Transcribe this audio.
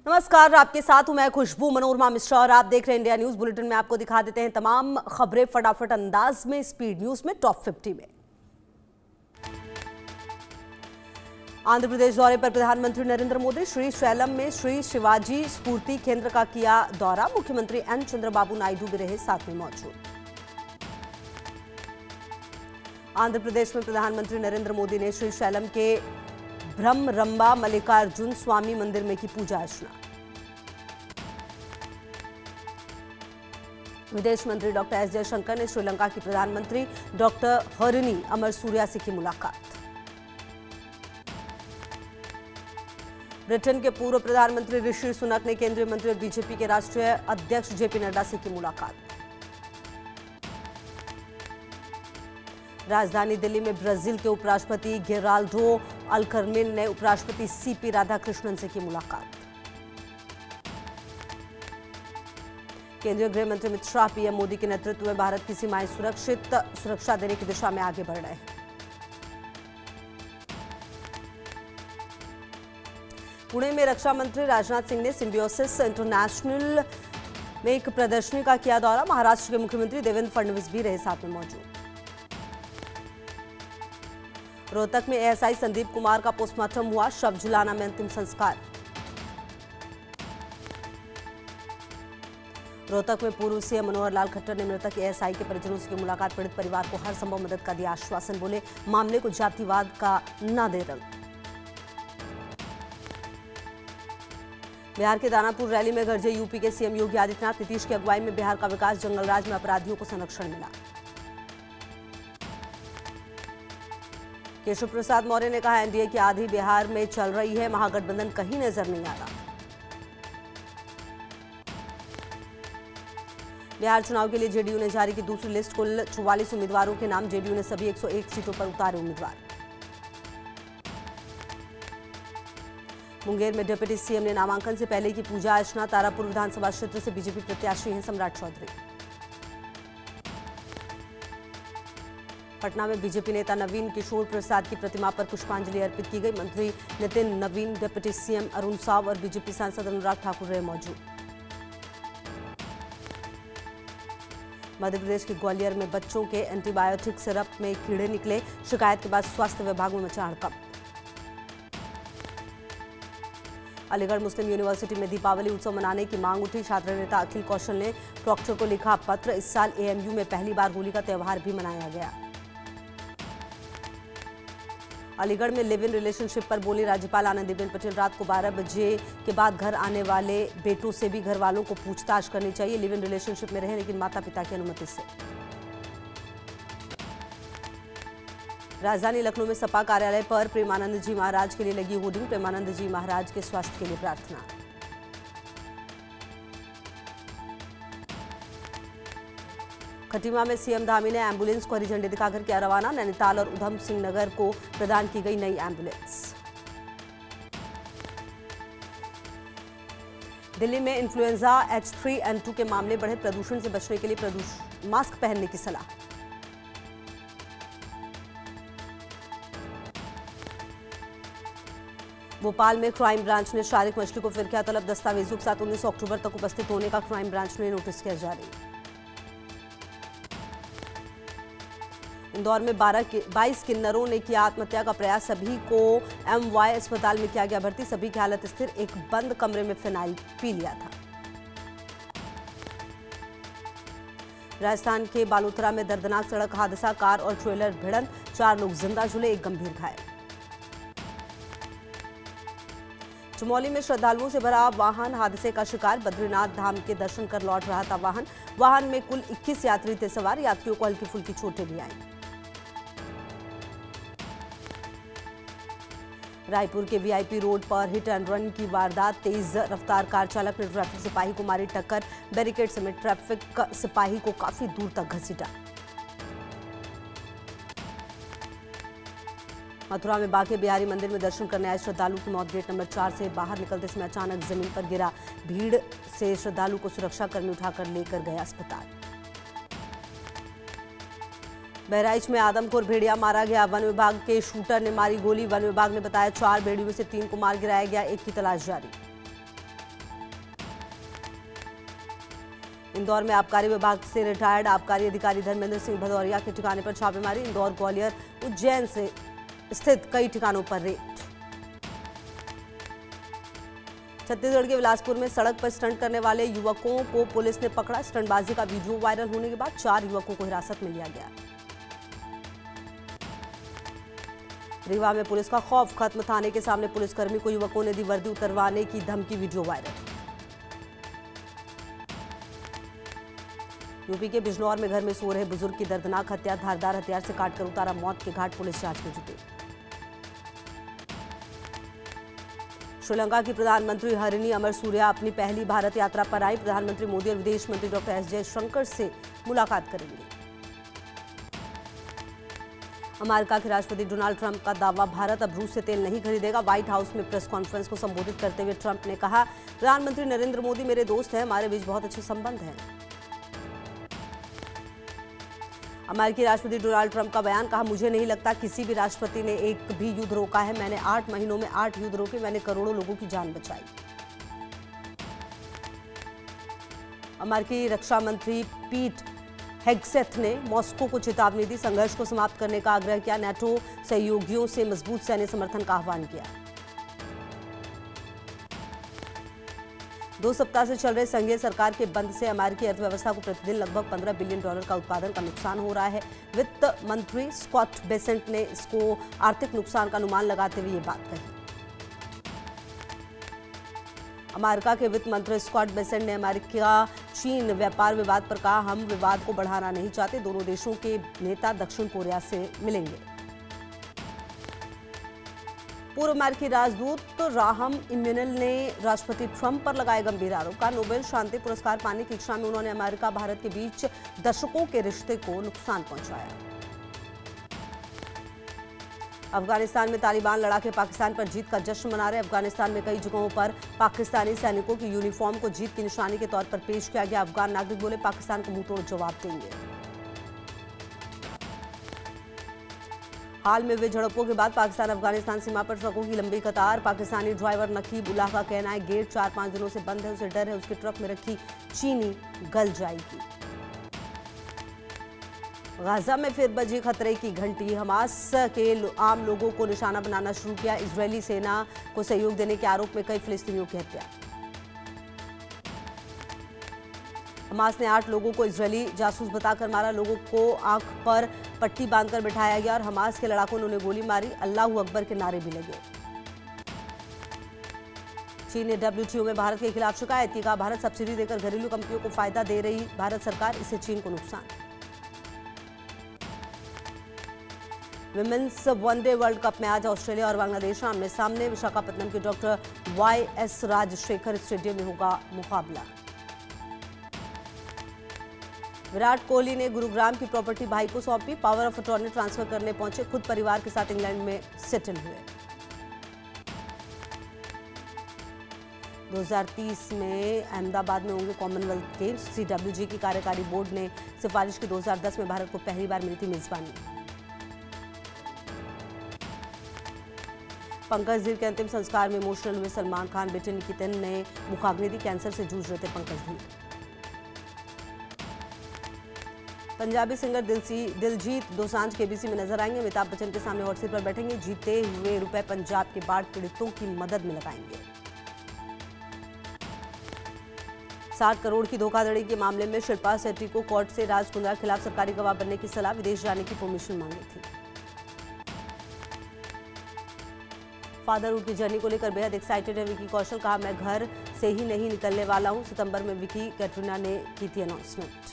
नमस्कार, आपके साथ हूं मैं खुशबू मनोरमा मिश्रा और आप देख रहे हैं इंडिया न्यूज बुलेटिन में। आपको दिखा देते हैं तमाम खबरें फटाफट अंदाज में स्पीड न्यूज में टॉप 50 में। आंध्र प्रदेश दौरे पर प्रधानमंत्री नरेंद्र मोदी श्री शैलम में श्री शिवाजी स्फूर्ति केंद्र का किया दौरा। मुख्यमंत्री एन चंद्रबाबू नायडू भी रहे साथ में मौजूद। आंध्र प्रदेश में प्रधानमंत्री नरेंद्र मोदी ने श्री शैलम के ब्रह्मरंबा मल्लिकार्जुन स्वामी मंदिर में की पूजा अर्चना। विदेश मंत्री डॉक्टर एस जयशंकर ने श्रीलंका की प्रधानमंत्री डॉक्टर हरिनी अमरसूरिया से की मुलाकात। ब्रिटेन के पूर्व प्रधानमंत्री ऋषि सुनक ने केंद्रीय मंत्री और बीजेपी के राष्ट्रीय अध्यक्ष जेपी नड्डा से की मुलाकात। राजधानी दिल्ली में ब्राजील के उपराष्ट्रपति गेराल्डो अल्करमिन ने उपराष्ट्रपति सीपी राधाकृष्णन से की मुलाकात। केंद्रीय गृह मंत्री अमित शाह पीएम मोदी के नेतृत्व में भारत की सीमाएं सुरक्षा देने की दिशा में आगे बढ़ रहे हैं। पुणे में रक्षा मंत्री राजनाथ सिंह ने सिम्बियोसिस इंटरनेशनल में एक प्रदर्शनी का किया दौरा। महाराष्ट्र के मुख्यमंत्री देवेंद्र फडणवीस भी रहे साथ में मौजूद। रोहतक में एएसआई संदीप कुमार का पोस्टमार्टम हुआ। शव जुलाना में अंतिम संस्कार। रोहतक में पूर्व सीएम मनोहर लाल खट्टर ने मृतक एएसआई के परिजनों से की मुलाकात। पीड़ित परिवार को हर संभव मदद का दिया आश्वासन। बोले मामले को जातिवाद का न दे रंग। बिहार के दानापुर रैली में गरजे यूपी के सीएम योगी आदित्यनाथ। नीतीश की अगुवाई में बिहार का विकास, जंगलराज में अपराधियों को संरक्षण मिला। केशव प्रसाद मौर्य ने कहा एनडीए की आधी बिहार में चल रही है, महागठबंधन कहीं नजर नहीं आ रहा। बिहार चुनाव के लिए जेडीयू ने जारी की दूसरी लिस्ट। कुल 44 उम्मीदवारों के नाम। जेडीयू ने सभी 101 सीटों पर उतारे उम्मीदवार। मुंगेर में डिप्टी सीएम ने नामांकन से पहले की पूजा अर्चना। तारापुर विधानसभा क्षेत्र से बीजेपी प्रत्याशी हैं सम्राट चौधरी। पटना में बीजेपी नेता नवीन किशोर प्रसाद की प्रतिमा पर पुष्पांजलि अर्पित की गई। मंत्री नितिन नवीन, डिप्टी सीएम अरुण साव और बीजेपी सांसद अनुराग ठाकुर रहे मौजूद। मध्य प्रदेश के ग्वालियर में बच्चों के एंटीबायोटिक सिरप में कीड़े निकले। शिकायत के बाद स्वास्थ्य विभाग में मचा हड़कंप। अलीगढ़ मुस्लिम यूनिवर्सिटी में दीपावली उत्सव मनाने की मांग उठी। छात्र नेता अखिल कौशल ने प्रॉक्टर को लिखा पत्र। इस साल एएमयू में पहली बार होली का त्यौहार भी मनाया गया। अलीगढ़ में लिव इन रिलेशनशिप पर बोली राज्यपाल आनंदीबेन पटेल। रात को 12 बजे के बाद घर आने वाले बेटों से भी घर वालों को पूछताछ करनी चाहिए। लिव इन रिलेशनशिप में रहें लेकिन माता पिता की अनुमति से। राजधानी लखनऊ में सपा कार्यालय पर प्रेमानंद जी महाराज के लिए लगी होर्डिंग। प्रेमानंद जी महाराज के स्वास्थ्य के लिए प्रार्थना। खटीमा में सीएम धामी ने एम्बुलेंस को हरी झंडी दिखाकर किया रवाना। नैनीताल और उधम सिंह नगर को प्रदान की गई नई एम्बुलेंस। दिल्ली में इन्फ्लुएंजा H3N2 के मामले बढ़े। प्रदूषण से बचने के लिए मास्क पहनने की सलाह। भोपाल में क्राइम ब्रांच ने शारिक मछली को फिर किया तलब। दस्तावेजों के साथ 19 अक्टूबर तक उपस्थित होने का क्राइम ब्रांच ने नोटिस किया जारी। इंदौर में 22 किन्नरों ने किया आत्महत्या का प्रयास। सभी को MY अस्पताल में किया गया भर्ती। सभी की हालत स्थिर। एक बंद कमरे में फिनाइल पी लिया था। राजस्थान के बालोतरा में दर्दनाक सड़क हादसा। कार और ट्रेलर भिड़ंत। 4 लोग जिंदा झूले, एक गंभीर घायल। चमोली में श्रद्धालुओं से भरा वाहन हादसे का शिकार। बद्रीनाथ धाम के दर्शन कर लौट रहा था वाहन में कुल 21 यात्री थे सवार। यात्रियों को हल्की फुल्की चोटें भी आईं। रायपुर के वीआईपी रोड पर हिट एंड रन की वारदात। तेज रफ्तार कार चालक ने ट्रैफिक सिपाही को मारी टक्कर। बैरिकेड समेत ट्रैफिक सिपाही को काफी दूर तक घसीटा। मथुरा में बांके बिहारी मंदिर में दर्शन करने आए श्रद्धालु की मौत। गेट नंबर 4 से बाहर निकलते समय अचानक जमीन पर गिरा। भीड़ से श्रद्धालु को सुरक्षा कर्मी उठाकर लेकर गए अस्पताल। बहराइच में आदमखोर भेड़िया मारा गया। वन विभाग के शूटर ने मारी गोली। वन विभाग ने बताया 4 भेड़ियों में से 3 को मार गिराया गया, 1 की तलाश जारी। इंदौर में आबकारी विभाग से रिटायर्ड आबकारी अधिकारी धर्मेंद्र सिंह भदौरिया के ठिकाने पर छापेमारी। इंदौर, ग्वालियर, उज्जैन से स्थित कई ठिकानों पर रेड। छत्तीसगढ़ के बिलासपुर में सड़क पर स्टंट करने वाले युवकों को पुलिस ने पकड़ा। स्टंटबाजी का वीडियो वायरल होने के बाद 4 युवकों को हिरासत में लिया गया। रीवा में पुलिस का खौफ खत्म। थाने के सामने पुलिसकर्मी को युवकों ने दी वर्दी उतरवाने की धमकी, वीडियो वायरल। यूपी के बिजनौर में घर में सो रहे बुजुर्ग की दर्दनाक हत्या। धारदार हथियार से काटकर उतारा मौत के घाट, पुलिस जांच में जुटी। श्रीलंका की प्रधानमंत्री हरिणी अमरसूरिया अपनी पहली भारत यात्रा पर आई। प्रधानमंत्री मोदी और विदेश मंत्री डॉक्टर एस जयशंकर से मुलाकात करेंगे। अमेरिका के राष्ट्रपति डोनाल्ड ट्रंप का दावा, भारत अब रूस से तेल नहीं खरीदेगा। व्हाइट हाउस में प्रेस कॉन्फ्रेंस को संबोधित करते हुए ट्रंप ने कहा, प्रधानमंत्री नरेंद्र मोदी मेरे दोस्त हैं, हमारे बीच बहुत अच्छे संबंध हैं। अमेरिकी राष्ट्रपति डोनाल्ड ट्रंप का बयान, कहा, मुझे नहीं लगता किसी भी राष्ट्रपति ने एक भी युद्ध रोका है। मैंने 8 महीनों में 8 युद्ध रोके, मैंने करोड़ों लोगों की जान बचाई। अमेरिकी रक्षा मंत्री पीट हेगसेथ ने मॉस्को को चेतावनी दी, संघर्ष को समाप्त करने का आग्रह किया। नाटो सहयोगियों से मजबूत सैन्य समर्थन का आह्वान किया। 2 सप्ताह से चल रहे संघीय सरकार के बंद से अमेरिकी अर्थव्यवस्था को प्रतिदिन लगभग $15 बिलियन का उत्पादन का नुकसान हो रहा है। वित्त मंत्री स्कॉट बेसेंट ने इसको आर्थिक नुकसान का अनुमान लगाते हुए ये बात कही। अमेरिका के वित्त मंत्री स्कॉट बेसेंट ने अमेरिका चीन व्यापार विवाद पर कहा, हम विवाद को बढ़ाना नहीं चाहते। दोनों देशों के नेता दक्षिण कोरिया से मिलेंगे। पूर्व अमेरिकी राजदूत राहम इम्यूनल ने राष्ट्रपति ट्रंप पर लगाए गंभीर आरोप का। नोबेल शांति पुरस्कार पाने की इच्छा में उन्होंने अमेरिका भारत के बीच दशकों के रिश्ते को नुकसान पहुंचाया। अफगानिस्तान में तालिबान लड़ाके पाकिस्तान पर जीत का जश्न मना रहे। अफगानिस्तान में कई जगहों पर पाकिस्तानी सैनिकों की यूनिफॉर्म को जीत की निशानी के तौर पर पेश किया गया। अफगान नागरिक बोले, पाकिस्तान को मुंहतोड़ जवाब देंगे। हाल में हुए झड़पों के बाद पाकिस्तान अफगानिस्तान सीमा पर ट्रकों की लंबी कतार। पाकिस्तानी ड्राइवर नकीब उल्लाह का कहना है, गेट 4-5 दिनों से बंद है, उसे डर है उसके ट्रक में रखी चीनी गल जाएगी। गाजा में फिर बजी खतरे की घंटी। हमास के आम लोगों को निशाना बनाना शुरू किया। इजरायली सेना को सहयोग देने के आरोप में कई फिलिस्तीनियों की हत्या। हमास ने 8 लोगों को इजरायली जासूस बताकर मारा। लोगों को आंख पर पट्टी बांधकर बिठाया गया और हमास के लड़ाकों ने उन्हें गोली मारी। अल्लाहू अकबर के नारे भी लगे। चीन ने WTO में भारत के खिलाफ शिकायत की। कहा, भारत सब्सिडी देकर घरेलू कंपनियों को फायदा दे रही भारत सरकार, इससे चीन को नुकसान। विमेंस वनडे वर्ल्ड कप में आज ऑस्ट्रेलिया और बांग्लादेश आमने सामने। विशाखापत्तनम के डॉक्टर YS राजशेखर स्टेडियम में होगा मुकाबला। विराट कोहली ने गुरुग्राम की प्रॉपर्टी भाई को सौंपी। पावर ऑफ अटॉर्नी ट्रांसफर करने पहुंचे, खुद परिवार के साथ इंग्लैंड में सेटल हुए। 2030 में अहमदाबाद में होंगे कॉमनवेल्थ गेम्स। CWG की कार्यकारी बोर्ड ने सिफारिश की। 2010 में भारत को पहली बार मिली थी मेजबानी। पंकज धीर के अंतिम संस्कार में इमोशनल हुए सलमान खान। बेटे निकितन ने मुखाग्नि दी। कैंसर से जूझ रहे थे पंकज धीर। पंजाबी सिंगर दिलजीत दोसांझ KBC में नजर आएंगे। अमिताभ बच्चन के सामने हॉट सीट पर बैठेंगे। जीते हुए रुपए पंजाब के बाढ़ पीड़ितों की मदद में लगाएंगे। 60 करोड़ की धोखाधड़ी के मामले में शिल्पा शेट्टी को कोर्ट से राज कुंद्रा के खिलाफ सरकारी गवाह बनने की सलाह। विदेश जाने की परमिशन मांगी थी। फादरहुड की जर्नी को लेकर बेहद एक्साइटेड है विकी कौशल। कहा, मैं घर से ही नहीं निकलने वाला हूं। सितंबर में विकी कैटरीना ने की थी अनाउंसमेंट।